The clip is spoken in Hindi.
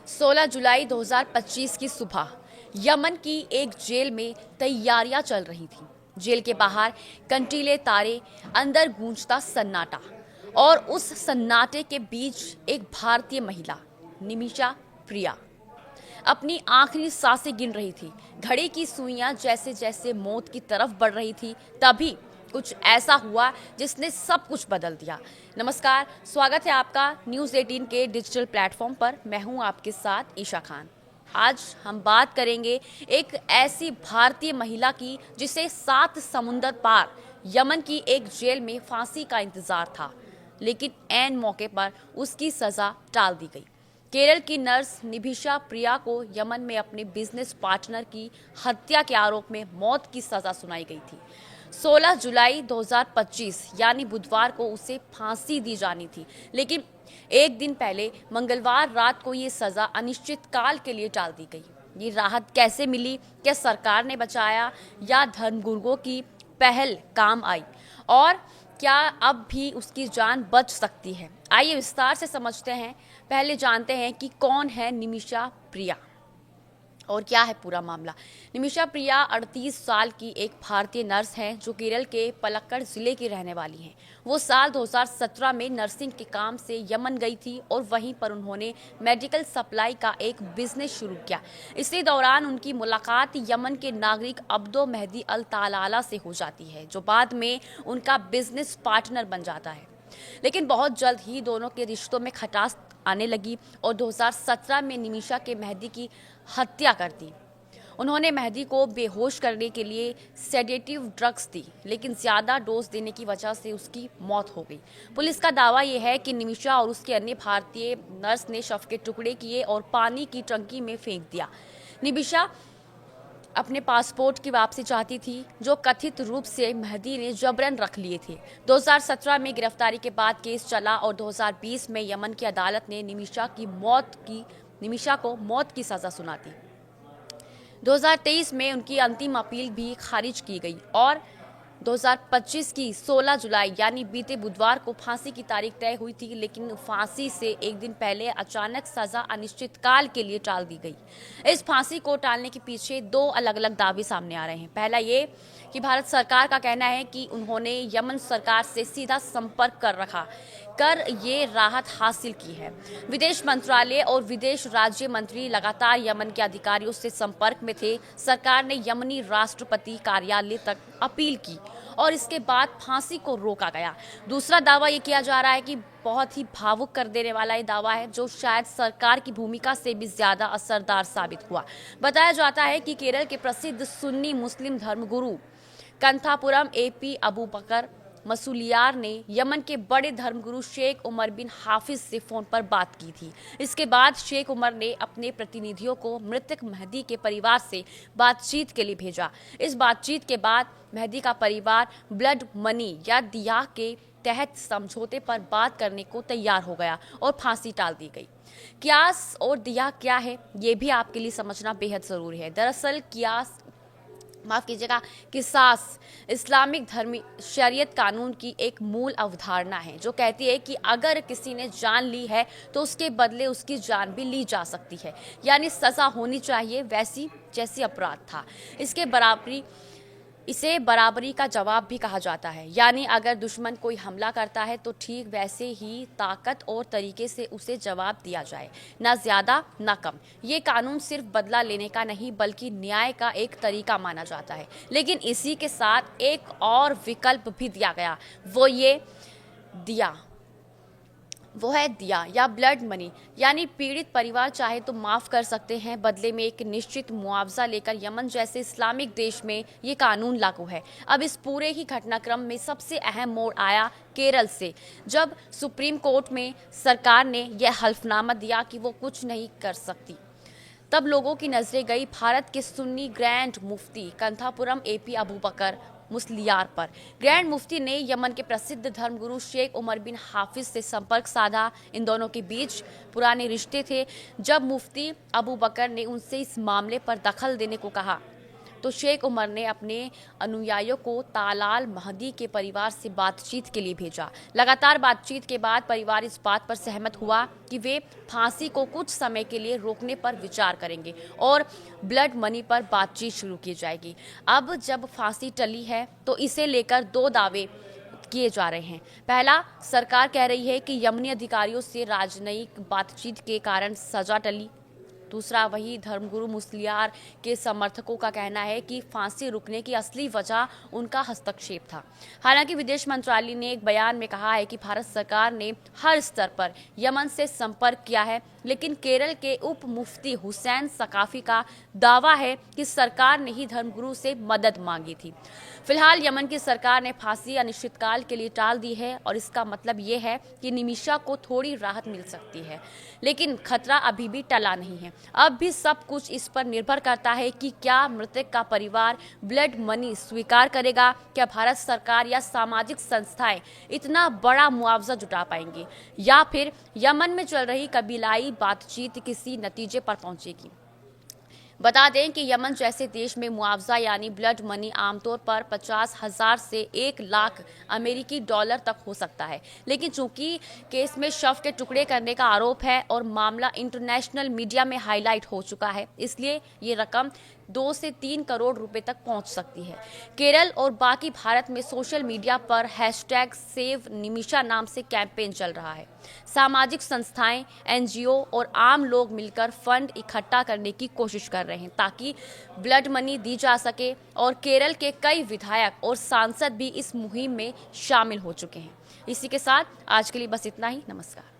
16 जुलाई 2025 की सुबह यमन की एक जेल में तैयारियां चल रही थीं। जेल के बाहर कंटीले तारे, अंदर गूंजता सन्नाटा और उस सन्नाटे के बीच एक भारतीय महिला निमिषा प्रिया अपनी आखिरी सांसें गिन रही थी। घड़ी की सुइयां जैसे जैसे मौत की तरफ बढ़ रही थी, तभी कुछ ऐसा हुआ जिसने सब कुछ बदल दिया। नमस्कार, स्वागत है आपका न्यूज़ 18 के डिजिटल प्लेटफॉर्म पर। मैं हूं आपके साथ ईशा खान। आज हम बात करेंगे एक ऐसी भारतीय महिला की जिसे 7 समुंदर पार यमन की एक जेल में फांसी का इंतजार था, लेकिन ऐन मौके पर उसकी सजा टाल दी गई। केरल की नर्स निमिषा प्रिया को यमन में अपने बिजनेस पार्टनर की हत्या के आरोप में मौत की सजा सुनाई गई थी। 16 जुलाई 2025 यानी बुधवार को उसे फांसी दी जानी थी, लेकिन एक दिन पहले मंगलवार रात को ये सजा अनिश्चित काल के लिए टाल दी गई। ये राहत कैसे मिली? क्या सरकार ने बचाया या धर्मगुरुओं की पहल काम आई? और क्या अब भी उसकी जान बच सकती है? आइए विस्तार से समझते हैं। पहले जानते हैं कि कौन है निमिषा प्रिया और क्या है पूरा मामला। निमिषा प्रिया 38 साल की एक भारतीय नर्स हैं जो केरल के पलक्कड़ जिले की रहने वाली हैं। वो साल 2017 में नर्सिंग के काम से यमन गई थी और वहीं पर उन्होंने मेडिकल सप्लाई का एक बिजनेस शुरू किया। इसी दौरान उनकी मुलाकात यमन के नागरिक अब्दो मेहदी अल तालाला से हो जाती है, जो बाद में उनका बिजनेस पार्टनर बन जाता है। लेकिन बहुत जल्द ही दोनों के रिश्तों में खटास आने लगी और 2017 में निमिषा के मेहदी की हत्या कर दी। उन्होंने मेहदी को बेहोश करने के लिए सेडेटिव ड्रग्स दी, लेकिन ज्यादा डोज देने की वजह से उसकी मौत हो गई। पुलिस का दावा यह है कि निमिषा और उसके अन्य भारतीय नर्स ने शव के टुकड़े किए और पानी की टंकी में फेंक दिया। निमिषा अपने पासपोर्ट की वापसी चाहती थी, जो कथित रूप से मेहदी ने जबरन रख लिए थे। 2017 में गिरफ्तारी के बाद केस चला और 2020 में यमन की अदालत ने निमिषा को मौत की सजा सुना दी। 2023 में उनकी अंतिम अपील भी खारिज की गई और 2025 की 16 जुलाई यानी बीते बुधवार को फांसी की तारीख तय हुई थी, लेकिन फांसी से एक दिन पहले अचानक सजा अनिश्चितकाल के लिए टाल दी गई। इस फांसी को टालने के पीछे दो अलग अलग दावे सामने आ रहे हैं। पहला ये कि भारत सरकार का कहना है कि उन्होंने यमन सरकार से सीधा संपर्क कर ये राहत हासिल की है। विदेश मंत्रालय और विदेश राज्य मंत्री लगातार यमन के अधिकारियों से संपर्क में थे। सरकार ने यमनी राष्ट्रपति कार्यालय तक अपील की और इसके बाद फांसी को रोका गया। दूसरा दावा ये किया जा रहा है कि बहुत ही भावुक कर देने वाला ये दावा है, जो शायद सरकार की भूमिका से भी ज्यादा असरदार साबित हुआ। बताया जाता है कि केरल के प्रसिद्ध सुन्नी मुस्लिम धर्मगुरु कंथापुरम एपी अबू बकर मसूलियार ने यमन के बड़े धर्मगुरु शेख उमर बिन हाफिज से फोन पर बात की थी। इसके बाद शेख उमर ने अपने प्रतिनिधियों को मृतक मेहदी के परिवार से बातचीत के लिए भेजा। इस बातचीत के बाद मेहदी का परिवार ब्लड मनी या दिया के तहत समझौते पर बात करने को तैयार हो गया और फांसी टाल दी गई। कियास और दिया क्या है, ये भी आपके लिए समझना बेहद जरूरी है। दरअसल किसास इस्लामिक धर्मी शरीयत कानून की एक मूल अवधारणा है, जो कहती है कि अगर किसी ने जान ली है तो उसके बदले उसकी जान भी ली जा सकती है, यानी सजा होनी चाहिए वैसी जैसी अपराध था। इसे बराबरी का जवाब भी कहा जाता है, यानी अगर दुश्मन कोई हमला करता है तो ठीक वैसे ही ताकत और तरीके से उसे जवाब दिया जाए, ना ज्यादा ना कम। ये कानून सिर्फ बदला लेने का नहीं बल्कि न्याय का एक तरीका माना जाता है। लेकिन इसी के साथ एक और विकल्प भी दिया गया, वो है दिया या ब्लड मनी, यानी पीड़ित परिवार चाहे तो माफ कर सकते हैं, बदले में एक निश्चित मुआवजा लेकर। यमन जैसे इस्लामिक देश में ये कानून लागू है। अब इस पूरे ही घटनाक्रम में सबसे अहम मोड़ आया केरल से, जब सुप्रीम कोर्ट में सरकार ने यह हल्फनामा दिया कि वो कुछ नहीं कर सकती। तब लोगों की नजरें गई भारत के सुन्नी ग्रैंड मुफ्ती कंथापुरम एपी अबू बकर मुस्लियार पर। ग्रैंड मुफ्ती ने यमन के प्रसिद्ध धर्मगुरु शेख उमर बिन हाफिज से संपर्क साधा। इन दोनों के बीच पुराने रिश्ते थे। जब मुफ्ती अबू बकर ने उनसे इस मामले पर दखल देने को कहा, तो शेख उमर ने अपने अनुयायियों को तालाल महदी के परिवार से बातचीत के लिए भेजा। लगातार बातचीत के बाद परिवार इस बात पर सहमत हुआ कि वे फांसी को कुछ समय के लिए रोकने पर विचार करेंगे और ब्लड मनी पर बातचीत शुरू की जाएगी। अब जब फांसी टली है तो इसे लेकर दो दावे किए जा रहे हैं। पहला, सरकार कह रही है कि यमनी अधिकारियों से राजनयिक बातचीत के कारण सजा टली। दूसरा, वही धर्मगुरु मुस्लियार के समर्थकों का कहना है कि फांसी रुकने की असली वजह उनका हस्तक्षेप था। हालांकि विदेश मंत्रालय ने एक बयान में कहा है कि भारत सरकार ने हर स्तर पर यमन से संपर्क किया है, लेकिन केरल के उप मुफ्ती हुसैन सकाफी का दावा है कि सरकार ने ही धर्मगुरु से मदद मांगी थी। फिलहाल यमन की सरकार ने फांसी अनिश्चितकाल के लिए टाल दी है और इसका मतलब ये है कि निमिषा को थोड़ी राहत मिल सकती है, लेकिन खतरा अभी भी टला नहीं है। अब भी सब कुछ इस पर निर्भर करता है कि क्या मृतक का परिवार ब्लड मनी स्वीकार करेगा, क्या भारत सरकार या सामाजिक संस्थाएं इतना बड़ा मुआवजा जुटा पाएंगी, या फिर यमन में चल रही कबीलाई बातचीत किसी नतीजे पर पहुंचेगी। बता दें कि यमन जैसे देश में मुआवजा यानी ब्लड मनी आमतौर पर 50,000 से 1 लाख अमेरिकी डॉलर तक हो सकता है, लेकिन चूंकि केस में शव के टुकड़े करने का आरोप है और मामला इंटरनेशनल मीडिया में हाईलाइट हो चुका है, इसलिए ये रकम 2 से 3 करोड़ रुपए तक पहुंच सकती है। केरल और बाकी भारत में सोशल मीडिया पर #सेव निमिषा नाम से कैंपेन चल रहा है। सामाजिक संस्थाएं, NGO और आम लोग मिलकर फंड इकट्ठा करने की कोशिश कर रहे हैं ताकि ब्लड मनी दी जा सके, और केरल के कई विधायक और सांसद भी इस मुहिम में शामिल हो चुके हैं। इसी के साथ आज के लिए बस इतना ही। नमस्कार।